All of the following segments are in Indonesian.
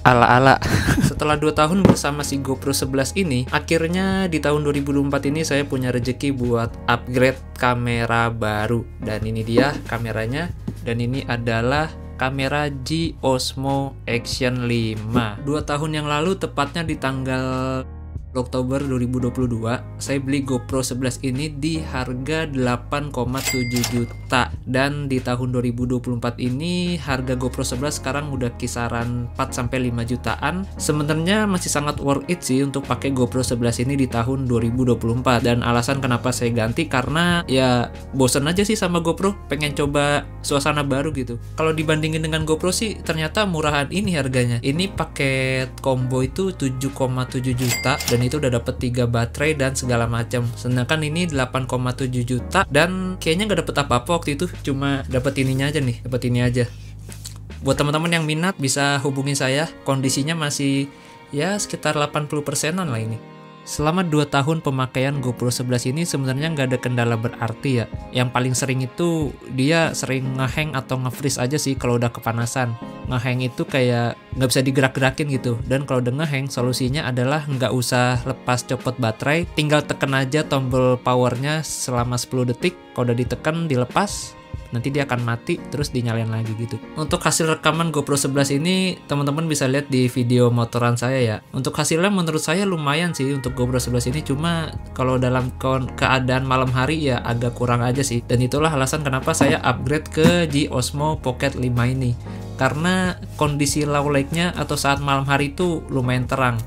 ala-ala. Setelah 2 tahun bersama si GoPro 11 ini, akhirnya di tahun 2024 ini saya punya rezeki buat upgrade kamera baru. Dan ini dia kameranya. Dan ini adalah kamera G Osmo Action 5. 2 tahun yang lalu, tepatnya di tanggal Oktober 2022, saya beli GoPro 11 ini di harga 8,7 juta. Dan di tahun 2024 ini harga GoPro 11 sekarang udah kisaran 4-5 jutaan. Sebenarnya masih sangat worth it sih untuk pakai GoPro 11 ini di tahun 2024. Dan alasan kenapa saya ganti karena ya bosen aja sih sama GoPro, pengen coba suasana baru gitu. Kalau dibandingin dengan GoPro sih ternyata murahan ini harganya. Ini paket combo itu 7,7 juta dan itu udah dapet 3 baterai dan segala macam. Sedangkan ini 8,7 juta dan kayaknya nggak dapet apa-apa waktu itu, cuma dapet ininya aja nih, dapet ini aja. Buat teman-teman yang minat bisa hubungi saya, kondisinya masih ya sekitar 80%-an lah ini. Selama 2 tahun pemakaian GoPro 11 ini sebenarnya nggak ada kendala berarti ya. Yang paling sering itu dia sering ngehang atau nge-freeze aja sih kalau udah kepanasan. Ngehang itu kayak nggak bisa digerak-gerakin gitu. Dan kalau udah ngehang, solusinya adalah nggak usah lepas copot baterai, tinggal tekan aja tombol powernya selama 10 detik. Kalau udah ditekan, dilepas, nanti dia akan mati terus dinyalain lagi gitu. Untuk hasil rekaman GoPro 11 ini teman-teman bisa lihat di video motoran saya ya. Untuk hasilnya menurut saya lumayan sih untuk GoPro 11 ini, cuma kalau dalam keadaan malam hari ya agak kurang aja sih. Dan itulah alasan kenapa saya upgrade ke G Osmo Pocket 5 ini. Karena kondisi low light-nya atau saat malam hari itu lumayan terang.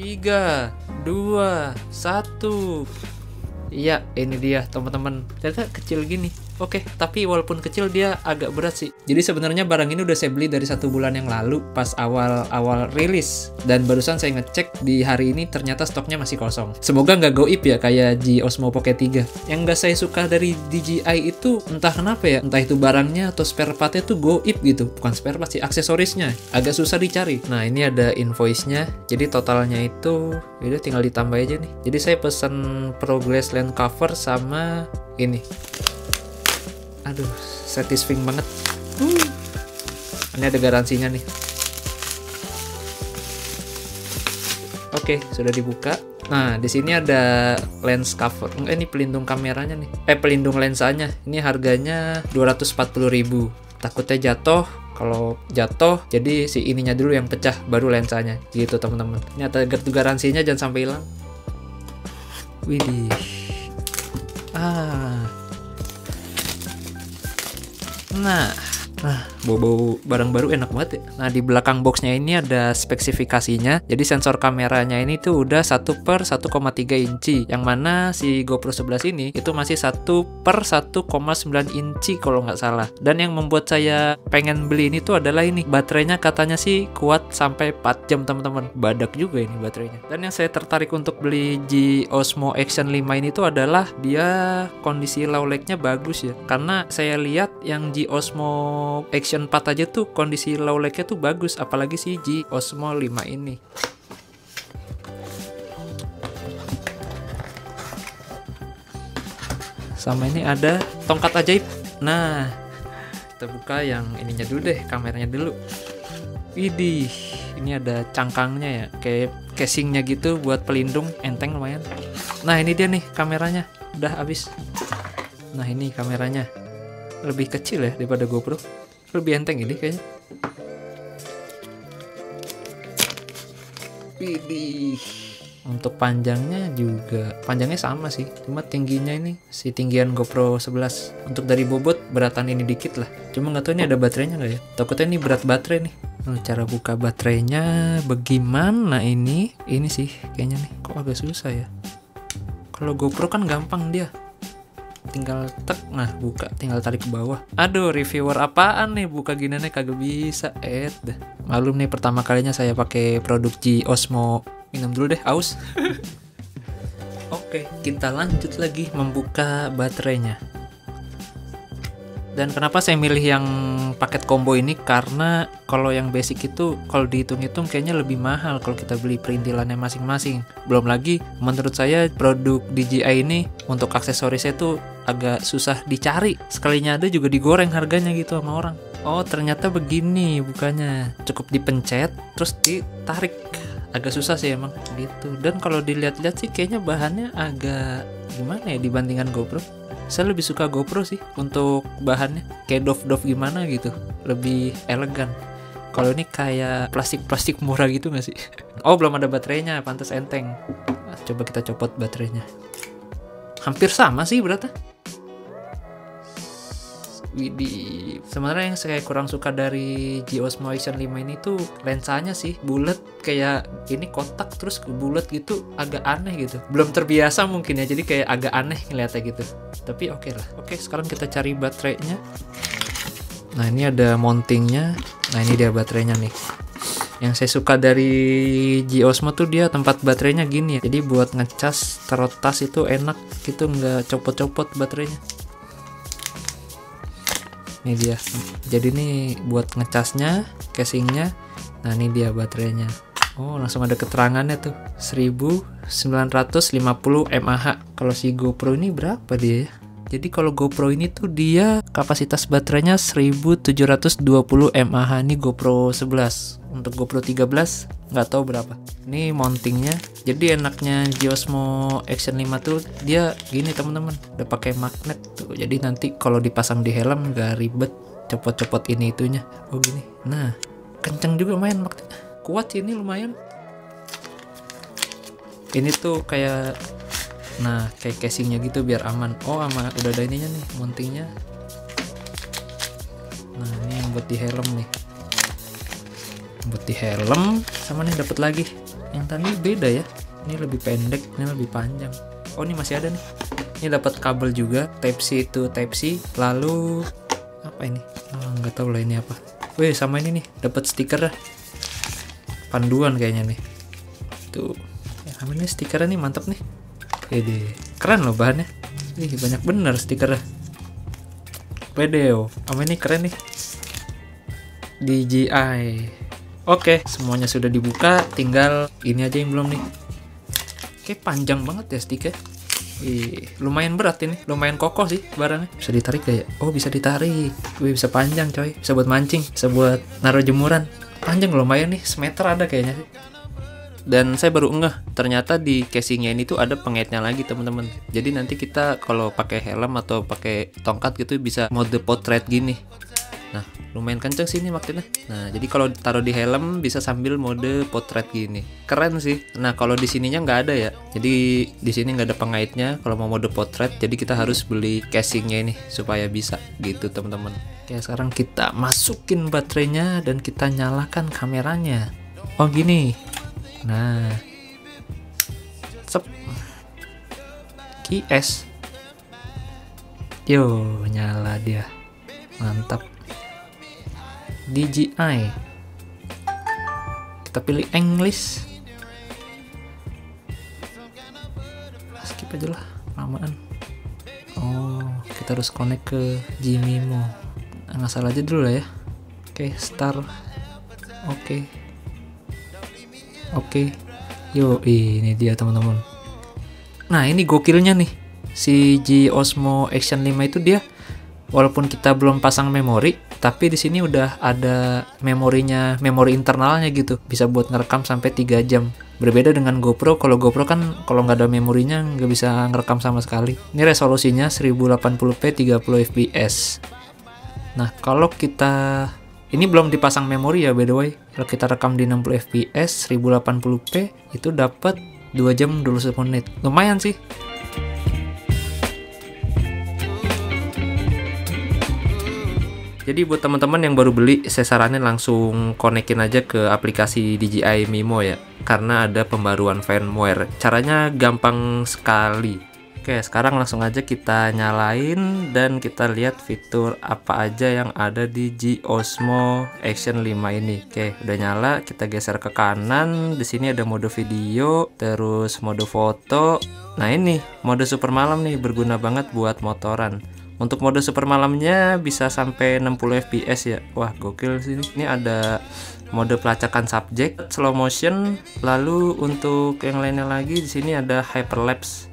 Tiga, 2, 1. Iya, ini dia teman-teman. Ternyata kecil gini. Oke, tapi walaupun kecil dia agak berat sih. Jadi sebenarnya barang ini udah saya beli dari 1 bulan yang lalu pas awal-awal rilis. Dan barusan saya ngecek di hari ini ternyata stoknya masih kosong. Semoga nggak goib ya kayak G Osmo Pocket 3. Yang nggak saya suka dari DJI itu entah kenapa ya. Entah itu barangnya atau spare part-nya tuh goib gitu. Bukan spare part sih, aksesorisnya. Agak susah dicari. Nah ini ada invoice-nya. Jadi totalnya itu udah tinggal ditambah aja nih. Jadi saya pesen Pro Glass Lens cover sama ini. Aduh, satisfying banget. Ini ada garansinya nih. Oke, sudah dibuka. Nah, di sini ada lens cover. Ini pelindung kameranya nih. Pelindung lensanya. Ini harganya 240.000. Takutnya jatuh. Kalau jatuh, jadi si ininya dulu yang pecah, baru lensanya. Gitu, teman-teman. Ini ada garansinya, jangan sampai hilang. Widih. Nah, bau-bau barang baru enak banget ya. Nah, di belakang boxnya ini ada spesifikasinya. Jadi sensor kameranya ini tuh udah 1/1,3 inci. Yang mana si GoPro 11 ini itu masih 1/1,9 inci kalau nggak salah. Dan yang membuat saya pengen beli ini tuh adalah ini. Baterainya katanya sih kuat sampai 4 jam teman-teman. Badak juga ini baterainya. Dan yang saya tertarik untuk beli G Osmo Action 5 ini tuh adalah dia kondisi low light-nya bagus ya. Karena saya lihat yang G Osmo Action 4 aja tuh kondisi low light-nya tuh bagus, apalagi si G Osmo 5 ini. Sama ini ada tongkat ajaib. Nah, kita buka yang ininya dulu deh, kameranya dulu. Widih, ini ada cangkangnya ya, kayak casingnya gitu buat pelindung, enteng lumayan. Nah, ini dia nih kameranya, udah habis. Nah, ini kameranya. Lebih kecil ya daripada GoPro, lebih enteng ini kayaknya. Widih. Untuk panjangnya juga, panjangnya sama sih, cuma tingginya ini si tinggian GoPro 11. Untuk dari bobot beratan ini dikit lah, cuma nggak tahu ini ada baterainya nggak ya, takutnya ini berat baterai nih. Cara buka baterainya bagaimana ini sih kayaknya nih kok agak susah ya. Kalau GoPro kan gampang dia, tinggal tek, nah buka, tinggal tarik ke bawah. Aduh, reviewer apaan nih, buka gini nih kagak bisa. Dah. Malum nih pertama kalinya saya pakai produk G Osmo. Minum dulu deh, aus. Oke, kita lanjut lagi membuka baterainya. Dan kenapa saya milih yang paket combo ini? Karena kalau yang basic itu kalau dihitung-hitung kayaknya lebih mahal kalau kita beli perintilannya masing-masing. Belum lagi menurut saya produk DJI ini untuk aksesorisnya itu agak susah dicari. Sekalinya ada juga digoreng harganya gitu sama orang. Oh ternyata begini bukannya. Cukup dipencet terus ditarik. Agak susah sih emang gitu. Dan kalau dilihat-lihat sih kayaknya bahannya agak gimana ya dibandingkan GoPro. Saya lebih suka GoPro sih untuk bahannya, kayak doff gimana gitu, lebih elegan. Kalau ini kayak plastik murah gitu nggak sih? Oh belum ada baterainya, pantas enteng. Coba kita copot baterainya. Hampir sama sih beratnya. Widih. Sebenarnya yang saya kurang suka dari G-Osmo Action 5 ini tuh lensanya sih bulat, kayak ini kotak terus bulat gitu, agak aneh gitu. Belum terbiasa mungkin ya, jadi kayak agak aneh ngeliatnya gitu. Tapi oke lah. Oke, sekarang kita cari baterainya. Nah ini ada mountingnya. Nah ini dia baterainya nih. Yang saya suka dari G-Osmo tuh dia tempat baterainya gini ya. Jadi buat ngecas taruh tas itu enak gitu, nggak copot-copot baterainya. Ini dia. Jadi ini buat ngecasnya, casingnya. Nah ini dia baterainya. Oh langsung ada keterangannya tuh 1950 mAh. Kalau si GoPro ini berapa dia ya? Jadi kalau GoPro ini tuh dia kapasitas baterainya 1720 mAh. Ini GoPro 11. Untuk GoPro 13 nggak tahu berapa. Ini mountingnya. Jadi enaknya G-Osmo Action 5 tuh dia gini teman-teman, udah pakai magnet tuh. Jadi nanti kalau dipasang di helm nggak ribet copot-copot ini itunya. Oh gini. Nah kenceng juga main magnetnya. Kuat sih ini lumayan. Ini tuh kayak kayak casingnya gitu biar aman. Oh udah ada ininya nih mountingnya. Nah ini yang buat di helm nih. Buat di helm sama nih dapat lagi. Yang tadi beda ya. Ini lebih pendek, ini lebih panjang. Oh ini masih ada nih. Ini dapat kabel juga, Type C to Type C. Lalu apa ini? Nggak tahu lah ini apa. Wih sama ini nih, dapat stiker panduan kayaknya nih. Tuh. Ya, ini stikernya nih mantap nih. Pede. Keren loh bahannya. Ih banyak bener stikernya. Pedeo. Sama ini keren nih. DJI. Oke, semuanya sudah dibuka, tinggal ini aja yang belum nih. Oke, panjang banget ya sticknya. Lumayan berat ini, lumayan kokoh sih barangnya. Bisa ditarik gak ya? Oh, bisa ditarik. Bisa panjang coy, bisa buat mancing, bisa buat naruh jemuran. Panjang lumayan nih, semeter ada kayaknya sih. Dan saya baru ngeh, ternyata di casingnya ini tuh ada pengaitnya lagi teman-teman. Jadi nanti kita kalau pakai helm atau pakai tongkat gitu bisa mode portrait gini. Nah, lumayan kenceng sih ini magnetnya. Nah, jadi kalau taruh di helm bisa sambil mode portrait gini. Keren sih. Nah, kalau di sininya nggak ada ya. Jadi di sini nggak ada pengaitnya kalau mau mode portrait. Jadi kita harus beli casingnya ini supaya bisa gitu, teman-teman. Oke, sekarang kita masukin baterainya dan kita nyalakan kameranya. Oh, gini. Nah. Sep. KS. Yo, nyala dia. Mantap. DJI. Kita pilih English. Skip aja lah, lamaan. Oh, kita harus connect ke Gmimo. Ngasal aja dulu lah ya. Oke, start. Oke. Yo, ini dia teman-teman. Nah, ini gokilnya nih. Si G-Osmo Action 5 itu dia walaupun kita belum pasang memori, tapi di sini udah ada memorinya, memori internalnya gitu. Bisa buat ngerekam sampai 3 jam. Berbeda dengan GoPro, kalau GoPro kan kalau nggak ada memorinya nggak bisa ngerekam sama sekali. Ini resolusinya 1080p 30 fps. Nah, kalau kita ini belum dipasang memori ya by the way. Kalau kita rekam di 60 fps 1080p itu dapat 2 jam 20 menit. Lumayan sih. Jadi buat teman-teman yang baru beli, saya saranin langsung konekin aja ke aplikasi DJI Mimo ya, karena ada pembaruan firmware. Caranya gampang sekali. Oke, sekarang langsung aja kita nyalain dan kita lihat fitur apa aja yang ada di G-Osmo Action 5 ini. Oke, udah nyala, kita geser ke kanan. Di sini ada mode video, terus mode foto. Nah, ini mode super malam nih, berguna banget buat motoran. Untuk mode super malamnya bisa sampai 60 fps ya. Wah, gokil sih. Ini ada mode pelacakan subjek, slow motion, lalu untuk yang lainnya lagi di sini ada hyperlapse,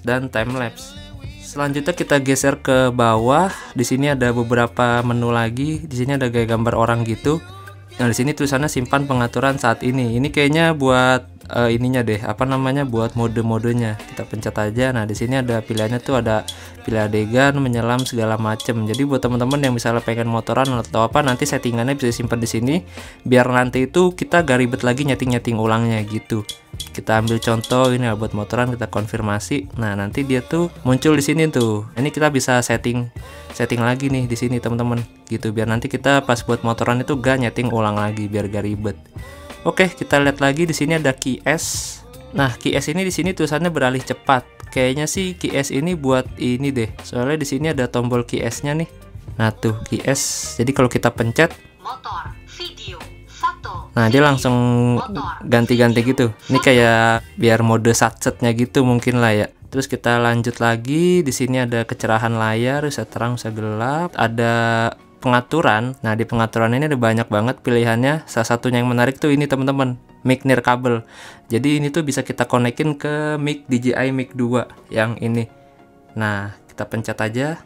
dan time lapse. Selanjutnya kita geser ke bawah. Di sini ada beberapa menu lagi. Di sini ada kayak gambar orang gitu. Nah, di sini tulisannya simpan pengaturan saat ini. Ini kayaknya buat ininya deh, apa namanya, buat mode-modenya. Kita pencet aja. Nah, di sini ada pilihannya tuh, ada pilih adegan, menyelam, segala macem. Jadi buat teman-teman yang misalnya pengen motoran atau apa, nanti settingannya bisa simpan di sini biar nanti itu kita gak ribet lagi nyeting-nyeting ulangnya gitu. Kita ambil contoh ini buat motoran, kita konfirmasi. Nah, nanti dia tuh muncul di sini tuh. Ini kita bisa setting lagi nih di sini teman-teman gitu, biar nanti kita pas buat motoran itu gak nyeting ulang lagi biar gak ribet. Oke, kita lihat lagi di sini ada key S. Nah, key S ini di sini tulisannya beralih cepat. Kayaknya sih key S ini buat ini deh. Soalnya di sini ada tombol key S-nya nih. Nah, tuh key S. Jadi kalau kita pencet motor, video, foto. Nah, dia langsung ganti-ganti gitu. Ini kayak biar mode satsetnya gitu mungkin lah ya. Terus kita lanjut lagi. Di sini ada kecerahan layar, bisa terang, bisa gelap. Ada pengaturan. Nah, di pengaturan ini ada banyak banget pilihannya. Salah satunya yang menarik tuh ini teman-teman, mic near kabel. Jadi ini tuh bisa kita konekin ke mic DJI Mic 2 yang ini. Nah, kita pencet aja.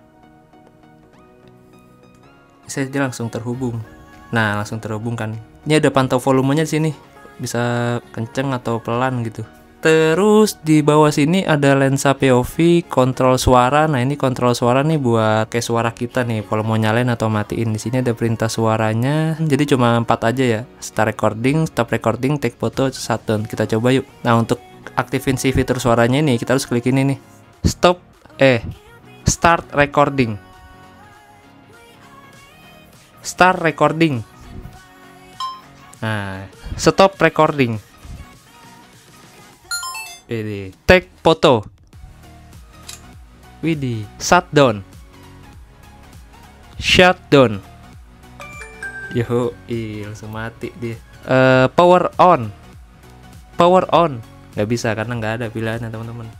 Saya dia langsung terhubung. Nah, langsung terhubung kan. Ini ada pantau volumenya di sini. Bisa kenceng atau pelan gitu. Terus di bawah sini ada lensa POV, kontrol suara. Nah, ini kontrol suara nih buat kayak suara kita nih kalau mau nyalain atau matiin. Di sini ada perintah suaranya. Jadi cuma 4 aja ya. Start recording, stop recording, take photo, shutdown. Kita coba yuk. Nah, untuk aktifin si fitur suaranya ini kita harus klik ini nih. Start recording. Start recording. Nah, stop recording. Widih, take foto. Widih, shutdown. Yo, langsung mati dia. Power on. Nggak bisa karena nggak ada pilihannya teman-teman.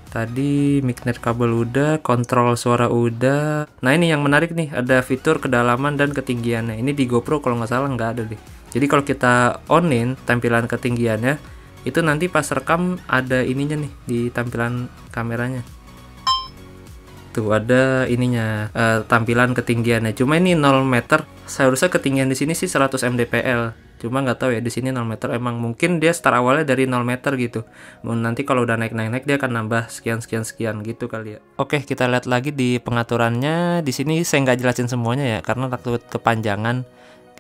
Tadi mic near kabel udah, kontrol suara udah. Nah, ini yang menarik nih, ada fitur kedalaman dan ketinggiannya. Ini di GoPro kalau nggak salah nggak ada deh. Jadi kalau kita onin tampilan ketinggiannya, itu nanti pas rekam ada ininya nih di tampilan kameranya. Tuh ada ininya, tampilan ketinggiannya. Cuma ini 0 meter. Seharusnya ketinggian di sini sih 100 mdpl. Cuma nggak tahu ya di sini 0 meter. Emang mungkin dia start awalnya dari 0 meter gitu. Nanti kalau udah naik dia akan nambah sekian gitu kali ya. Oke, kita lihat lagi di pengaturannya. Di sini saya nggak jelasin semuanya ya karena takut kepanjangan.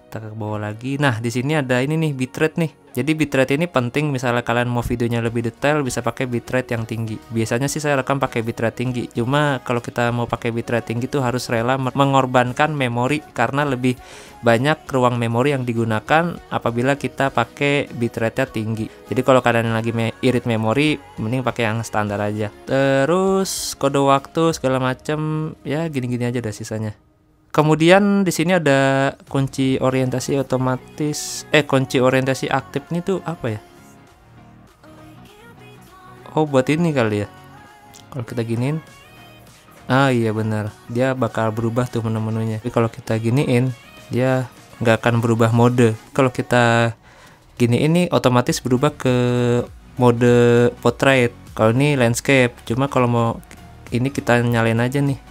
Kita ke bawah lagi. Nah, di sini ada ini nih, bitrate nih. Jadi bitrate ini penting, misalnya kalian mau videonya lebih detail bisa pakai bitrate yang tinggi. Biasanya sih saya rekam pakai bitrate tinggi. Cuma kalau kita mau pakai bitrate tinggi tuh harus rela mengorbankan memori karena lebih banyak ruang memori yang digunakan apabila kita pakai bitrate-nya tinggi. Jadi kalau kalian lagi irit memori, mending pakai yang standar aja. Terus kode waktu segala macam ya gini-gini aja dah sisanya. Kemudian di sini ada kunci orientasi otomatis, kunci orientasi aktif ini tuh apa ya? Oh, buat ini kali ya. Kalau kita giniin, ah iya benar, dia bakal berubah tuh menu-menunya. Tapi kalau kita giniin, dia nggak akan berubah mode. Kalau kita gini ini otomatis berubah ke mode portrait. Kalau ini landscape. Cuma kalau mau ini kita nyalain aja nih.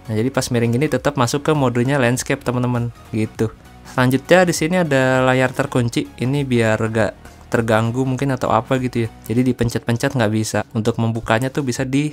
Nah, jadi pas miring ini tetap masuk ke modenya landscape teman-teman gitu. Selanjutnya di sini ada layar terkunci. Ini biar gak terganggu mungkin atau apa gitu ya. Jadi dipencet-pencet nggak bisa. Untuk membukanya tuh bisa di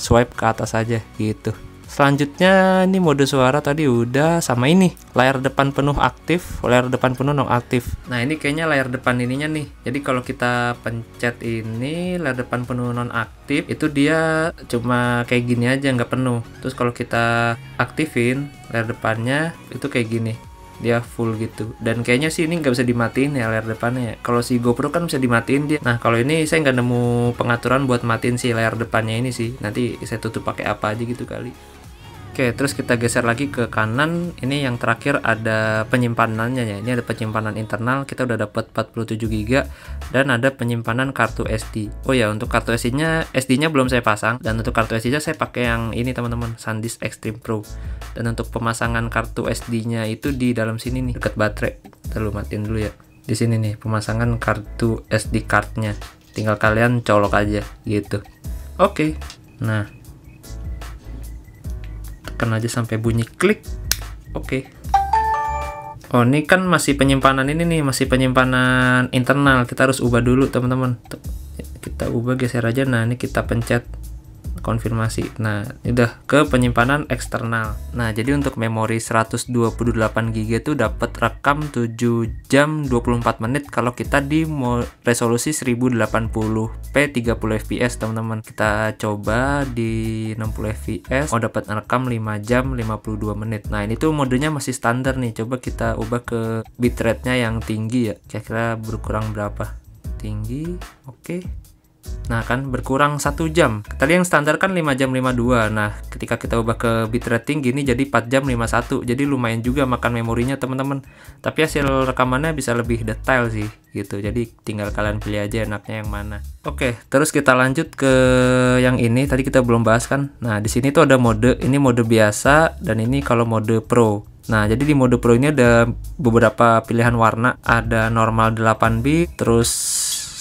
swipe ke atas aja gitu. Selanjutnya ini mode suara tadi udah, sama ini layar depan penuh aktif, layar depan penuh non-aktif. Nah, ini kayaknya layar depan ininya nih. Jadi kalau kita pencet ini layar depan penuh non-aktif, itu dia cuma kayak gini aja, nggak penuh. Terus kalau kita aktifin layar depannya itu kayak gini, dia full gitu. Dan kayaknya sih ini nggak bisa dimatiin ya layar depannya ya. Kalau si GoPro kan bisa dimatiin dia. Nah, kalau ini saya nggak nemu pengaturan buat matiin si layar depannya ini sih. Nanti saya tutup pakai apa aja gitu kali. Oke, terus kita geser lagi ke kanan. Ini yang terakhir ada penyimpanannya ya. Ini ada penyimpanan internal. Kita udah dapat 47 GB dan ada penyimpanan kartu SD. Oh ya, untuk kartu SD-nya belum saya pasang, dan untuk kartu SD-nya saya pakai yang ini teman-teman, SanDisk Extreme Pro. Dan untuk pemasangan kartu SD-nya itu di dalam sini nih, dekat baterai. Terlalu matiin dulu ya. Di sini nih pemasangan kartu SD card-nya. Tinggal kalian colok aja gitu. Oke. Nah, tekan aja sampai bunyi klik. Oke. Oh, ini kan masih penyimpanan ini nih, masih penyimpanan internal. Kita harus ubah dulu teman-teman. Kita ubah, geser aja. Nah, ini kita pencet konfirmasi. Nah, ini udah ke penyimpanan eksternal. Nah, jadi untuk memori 128 GB itu dapat rekam 7 jam 24 menit kalau kita di resolusi 1080p 30 fps teman-teman. Kita coba di 60 fps mau dapat rekam 5 jam 52 menit. Nah, ini tuh modenya masih standar nih. Coba kita ubah ke bitrate-nya yang tinggi ya. Kira-kira berkurang berapa? Tinggi. Oke. Nah, kan berkurang 1 jam. Tadi yang standar kan 5 jam 52. Nah, ketika kita ubah ke bitrate tinggi ini jadi 4 jam 51. Jadi lumayan juga makan memorinya teman-teman. Tapi hasil rekamannya bisa lebih detail sih gitu. Jadi tinggal kalian pilih aja enaknya yang mana. Oke, terus kita lanjut ke yang ini. Tadi kita belum bahas kan. Nah, di sini tuh ada mode. Ini mode biasa dan ini kalau mode Pro. Nah, jadi di mode Pro ini ada beberapa pilihan warna. Ada normal 8 bit, terus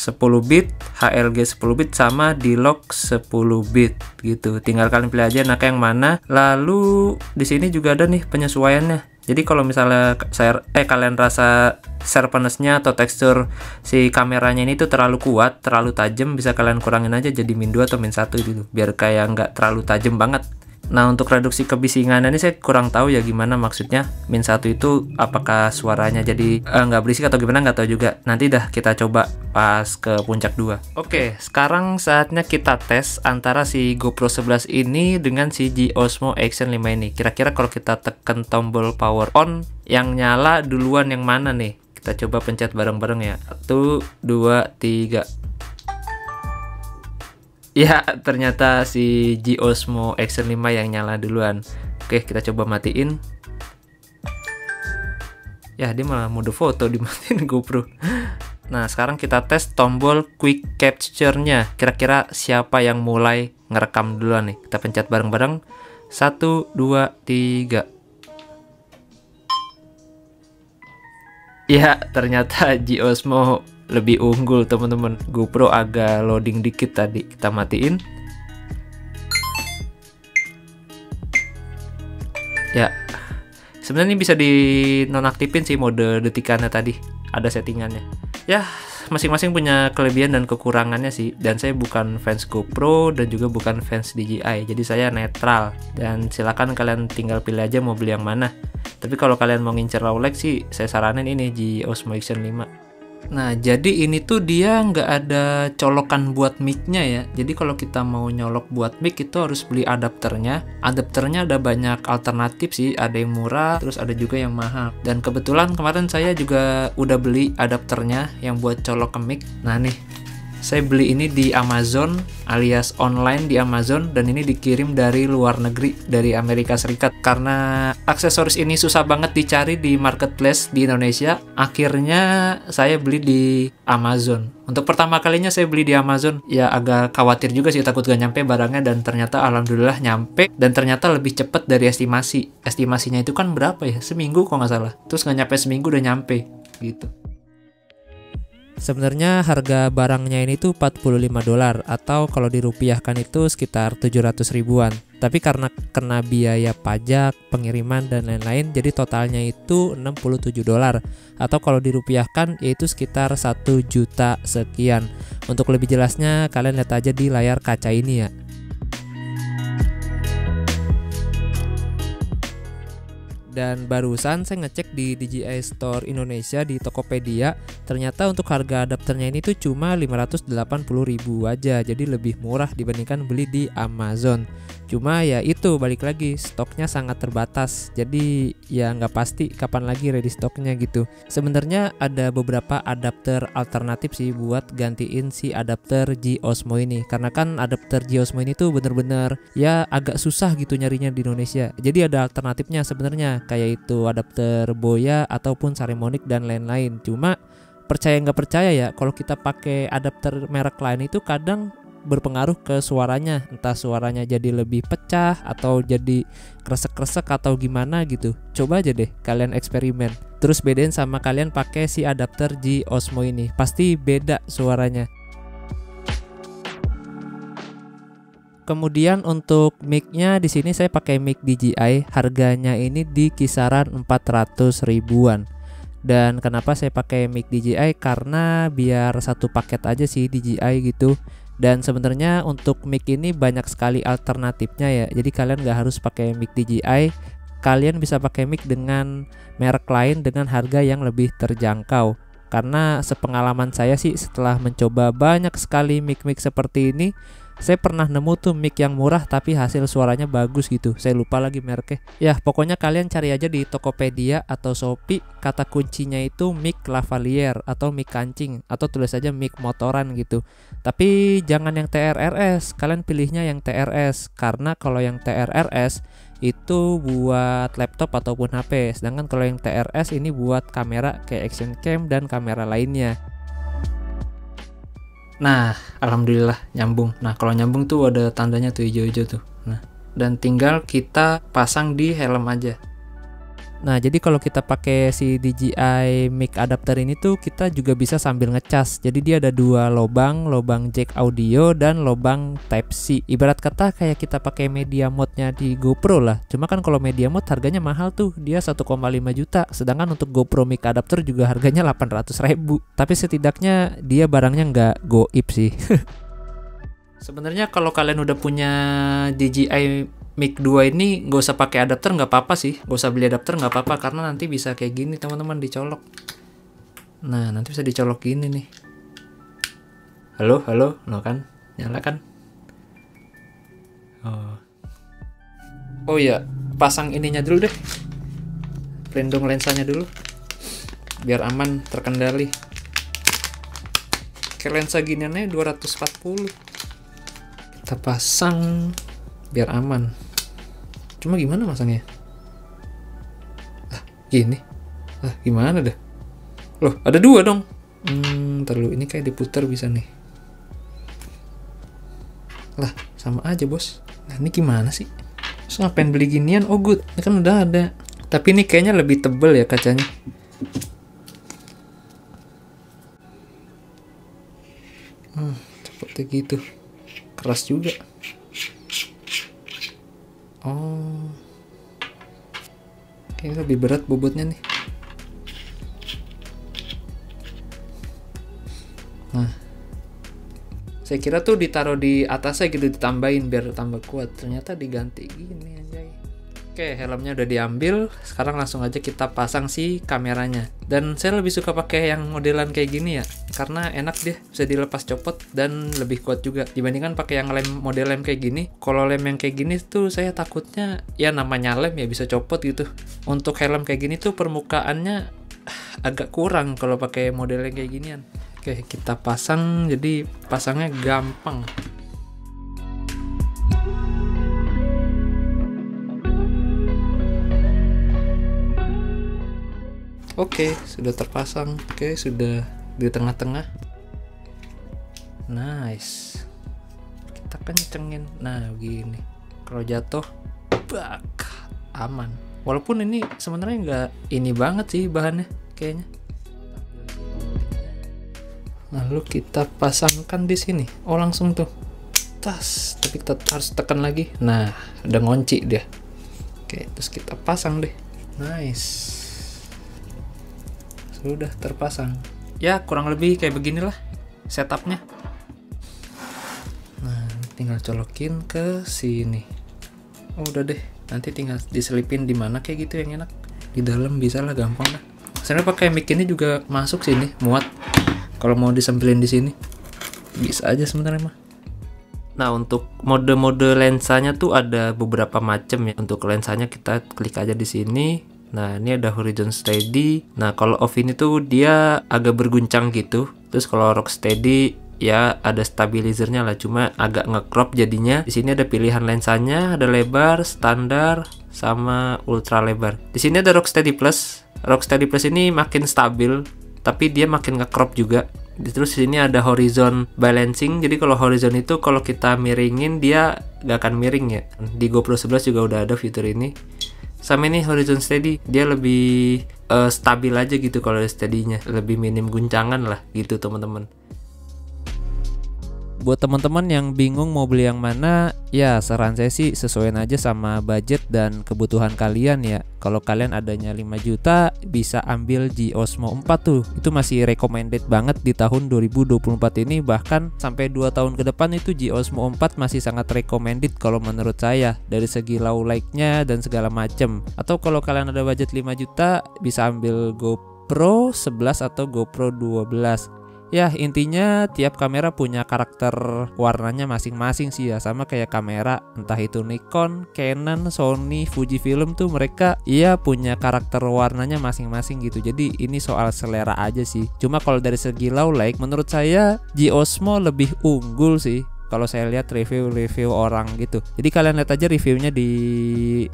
10 bit, HLG 10 bit, sama D-Log 10 bit gitu. Tinggal kalian pilih aja enaknya yang mana. Lalu di sini juga ada nih penyesuaiannya. Jadi kalau misalnya kalian rasa sharpness-nya atau tekstur si kameranya ini tuh terlalu kuat, terlalu tajam, bisa kalian kurangin aja jadi min 2 atau min 1 gitu. Biar kayak nggak terlalu tajam banget. Nah, untuk reduksi kebisingan ini saya kurang tahu ya gimana maksudnya. Min 1 itu apakah suaranya jadi nggak berisik atau gimana, nggak tahu juga. Nanti dah kita coba pas ke puncak 2. Oke, sekarang saatnya kita tes antara si GoPro 11 ini dengan si G Osmo Action 5 ini. Kira-kira kalau kita tekan tombol power on, yang nyala duluan yang mana nih? Kita coba pencet bareng-bareng ya. 1, 2, 3. Ya, ternyata si G Osmo Action 5 yang nyala duluan. Oke, kita coba matiin. Ya, dia malah mode foto dimatiin GoPro. Nah, sekarang kita tes tombol quick capture-nya. Kira-kira siapa yang mulai ngerekam duluan nih? Kita pencet bareng-bareng. 1, 2, 3. Ya, ternyata G Osmo lebih unggul teman-teman. GoPro agak loading dikit tadi. Kita matiin. Ya, sebenarnya ini bisa dinonaktifin sih mode detikannya tadi. Ada settingannya. Ya, masing-masing punya kelebihan dan kekurangannya sih. Dan saya bukan fans GoPro dan juga bukan fans DJI. Jadi saya netral. Dan silakan kalian tinggal pilih aja mau beli yang mana. Tapi kalau kalian mau ngincer Rolex sih, saya saranin ini G Osmo Action 5. Nah, jadi ini tuh dia nggak ada colokan buat mic-nya ya. Jadi kalau kita mau nyolok buat mic itu harus beli adapternya. Adapternya ada banyak alternatif sih. Ada yang murah, terus ada juga yang mahal. Dan kebetulan kemarin saya juga udah beli adapternya yang buat colok ke mic. Nah nih, saya beli ini di Amazon alias online di Amazon, dan ini dikirim dari luar negeri, dari Amerika Serikat. Karena aksesoris ini susah banget dicari di marketplace di Indonesia, akhirnya saya beli di Amazon. Untuk pertama kalinya saya beli di Amazon, ya agak khawatir juga sih, takut gak nyampe barangnya, dan ternyata alhamdulillah nyampe, dan ternyata lebih cepat dari estimasi. Estimasinya itu kan berapa ya? Seminggu kok nggak salah. Terus nggak nyampe seminggu udah nyampe gitu. Sebenarnya harga barangnya ini tuh $45, atau kalau dirupiahkan itu sekitar 700 ribuan. Tapi karena kena biaya pajak, pengiriman, dan lain-lain, jadi totalnya itu $67. Atau kalau dirupiahkan yaitu sekitar 1 juta sekian. Untuk lebih jelasnya kalian lihat aja di layar kaca ini ya. Dan barusan saya ngecek di DJI Store Indonesia di Tokopedia, ternyata untuk harga adapternya ini tuh cuma 580.000 aja. Jadi lebih murah dibandingkan beli di Amazon. Cuma ya itu, balik lagi, stoknya sangat terbatas. Jadi ya nggak pasti kapan lagi ready stoknya gitu. Sebenarnya ada beberapa adapter alternatif sih buat gantiin si adapter G Osmo ini. Karena kan adapter G Osmo ini tuh bener-bener ya agak susah gitu nyarinya di Indonesia. Jadi ada alternatifnya sebenarnya, kayak itu adapter Boya ataupun Saramonic dan lain-lain. Cuma percaya nggak percaya ya, kalau kita pakai adapter merek lain itu kadang berpengaruh ke suaranya, entah suaranya jadi lebih pecah atau jadi kresek-kresek atau gimana gitu. Coba aja deh kalian eksperimen, terus bedain sama kalian pakai si adapter G Osmo ini, pasti beda suaranya. Kemudian untuk mic-nya di sini saya pakai mic DJI, harganya ini di kisaran 400 ribuan. Dan kenapa saya pakai mic DJI? Karena biar satu paket aja sih DJI gitu. Dan sebenarnya untuk mic ini banyak sekali alternatifnya ya. Jadi kalian nggak harus pakai mic DJI, kalian bisa pakai mic dengan merek lain dengan harga yang lebih terjangkau. Karena sepengalaman saya sih setelah mencoba banyak sekali mic-mic seperti ini, saya pernah nemu tuh mic yang murah tapi hasil suaranya bagus gitu. Saya lupa lagi mereknya. Ya pokoknya kalian cari aja di Tokopedia atau Shopee, kata kuncinya itu mic lavalier atau mic kancing, atau tulis aja mic motoran gitu. Tapi jangan yang TRRS, kalian pilihnya yang TRS. Karena kalau yang TRRS itu buat laptop ataupun HP, sedangkan kalau yang TRS ini buat kamera kayak action cam dan kamera lainnya. Nah, alhamdulillah nyambung. Nah, kalau nyambung tuh ada tandanya tuh hijau-hijau tuh. Nah, dan tinggal kita pasang di helm aja. Nah, jadi kalau kita pakai si DJI mic adapter ini tuh kita juga bisa sambil ngecas. Jadi dia ada dua lubang jack audio dan lubang type C. Ibarat kata kayak kita pakai media mode-nya di GoPro lah. Cuma kan kalau media mode harganya mahal tuh, dia 1,5 juta. Sedangkan untuk GoPro mic adapter juga harganya 800.000. Tapi setidaknya dia barangnya nggak goib sih. Sebenarnya kalau kalian udah punya DJI Mic 2 ini nggak usah pakai adapter, nggak apa-apa sih, nggak usah beli adapter nggak apa-apa, karena nanti bisa kayak gini teman-teman, dicolok. Nah nanti bisa dicolok gini nih. Halo, no kan, nyala kan? Oh ya, pasang ininya dulu deh, pelindung lensanya dulu, biar aman terkendali. Kayak lensa giniannya 240, kita pasang biar aman. Cuma gimana masangnya? Gini. Gimana dah? Loh, ada dua dong. Ntar dulu, ini kayak diputar bisa nih. Lah, sama aja bos. Nah, ini gimana sih? Terus ngapain beli ginian? Oh good, ini kan udah ada. Tapi ini kayaknya lebih tebel ya kacanya. Seperti gitu. Keras juga. Oh, kayaknya lebih berat bobotnya nih. Nah, saya kira tuh ditaruh di atasnya gitu, ditambahin biar tambah kuat. Ternyata diganti gini aja. Oke, helmnya udah diambil. Sekarang langsung aja kita pasang si kameranya. Dan saya lebih suka pakai yang modelan kayak gini ya, karena enak dia, bisa dilepas copot dan lebih kuat juga dibandingkan pakai yang model lem kayak gini. Kalau lem yang kayak gini tuh saya takutnya, ya namanya lem ya bisa copot gitu. Untuk helm kayak gini tuh permukaannya agak kurang kalau pakai model yang kayak ginian. Oke, kita pasang, jadi pasangnya gampang. Oke, sudah terpasang. Oke, sudah di tengah-tengah. Nice. Kita kencengin. Nah, begini. Kalau jatuh, bak, aman. Walaupun ini sebenarnya nggak ini banget sih bahannya, kayaknya. Lalu kita pasangkan di sini. Oh, langsung tuh. Tas, tapi kita harus tekan lagi. Nah, ada ngunci dia. Oke, terus kita pasang deh. Nice. Sudah terpasang. Ya kurang lebih kayak beginilah setupnya. Nah tinggal colokin ke sini. Oh, udah deh, nanti tinggal diselipin di mana kayak gitu yang enak. di dalam bisa lah, gampang lah. Sebenarnya pakai mic ini juga masuk sini, muat. Kalau mau disempilin di sini bisa aja sebenarnya mah. Nah, untuk mode-mode lensanya tuh ada beberapa macam ya. Untuk lensanya kita klik aja di sini. Nah, ini ada horizon steady. Nah, kalau off ini tuh dia agak berguncang gitu. Terus kalau rock steady ya ada stabilizernya lah, cuma agak nge-crop jadinya. Di sini ada pilihan lensanya, ada lebar, standar, sama ultra lebar. Di sini ada rock steady plus. Rock steady plus ini makin stabil, tapi dia makin nge-crop juga. Terus di sini ada horizon balancing. Jadi kalau horizon itu kalau kita miringin dia gak akan miring ya. Di GoPro 11 juga udah ada fitur ini. Sama ini horizon steady, dia lebih stabil aja gitu kalau steady-nya, lebih minim guncangan lah gitu teman-teman. Buat teman-teman yang bingung mau beli yang mana, ya saran saya sih sesuaiin aja sama budget dan kebutuhan kalian ya. Kalau kalian adanya 5 juta, bisa ambil G Osmo 4 tuh. Itu masih recommended banget di tahun 2024 ini. Bahkan sampai 2 tahun ke depan itu G Osmo 4 masih sangat recommended kalau menurut saya. Dari segi low light-nya dan segala macem. Atau kalau kalian ada budget 5 juta, bisa ambil GoPro 11 atau GoPro 12. Ya intinya tiap kamera punya karakter warnanya masing-masing sih ya. Sama kayak kamera, entah itu Nikon, Canon, Sony, Fujifilm tuh mereka ya punya karakter warnanya masing-masing gitu. Jadi ini soal selera aja sih. Cuma kalau dari segi low light menurut saya G Osmo lebih unggul sih kalau saya lihat review-review orang gitu. Jadi kalian lihat aja reviewnya di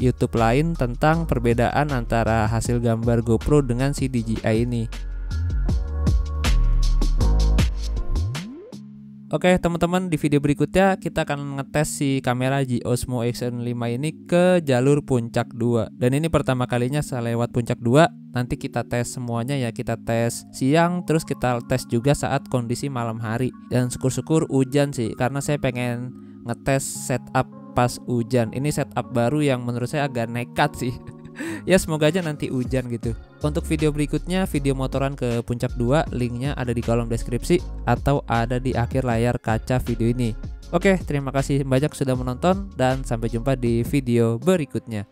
YouTube lain tentang perbedaan antara hasil gambar GoPro dengan si DJI ini. Oke teman-teman, di video berikutnya kita akan ngetes si kamera G Osmo Action 5 ini ke jalur Puncak 2. Dan ini pertama kalinya saya lewat Puncak 2. Nanti kita tes semuanya ya, kita tes siang, terus kita tes juga saat kondisi malam hari. Dan syukur-syukur hujan sih, karena saya pengen ngetes setup pas hujan. Ini setup baru yang menurut saya agak nekat sih. Ya semoga aja nanti hujan gitu. Untuk video berikutnya, video motoran ke Puncak 2, linknya ada di kolom deskripsi atau ada di akhir layar kaca video ini. Oke, terima kasih banyak sudah menonton dan sampai jumpa di video berikutnya.